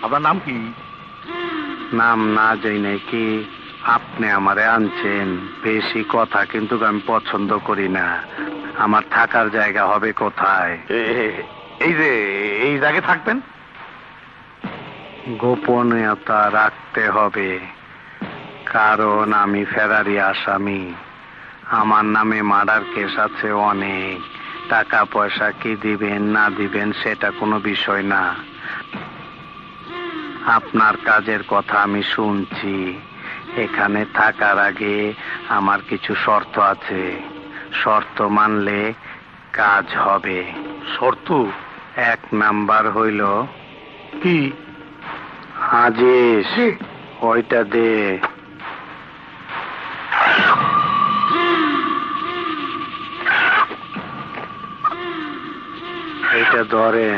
আপনার নাম কি? নাম না যাই নাকি আপনি আমারে আনছেন, বেশি কথা কিন্তু আমি পছন্দ করি না। আমার থাকার জায়গা হবে কোথায়? এই যে এই জায়গায় থাকবেন। গোপনীয়তা রাখতে হবে, কারণ আমি ফেরারি আসামি। আমার নামে মার্ডার কেস আছে অনেক। টাকা পয়সা কি দিবেন না দিবেন সেটা কোনো বিষয় না। আপনার কাজের কথা আমি শুনছি। এখানে থাকার আগে আমার কিছু শর্ত আছে। শর্ত মানলে কাজ হবে। শর্ত? 1 নাম্বার হইল কি? হাজিস, ওইটা দে। এটা ধরেন।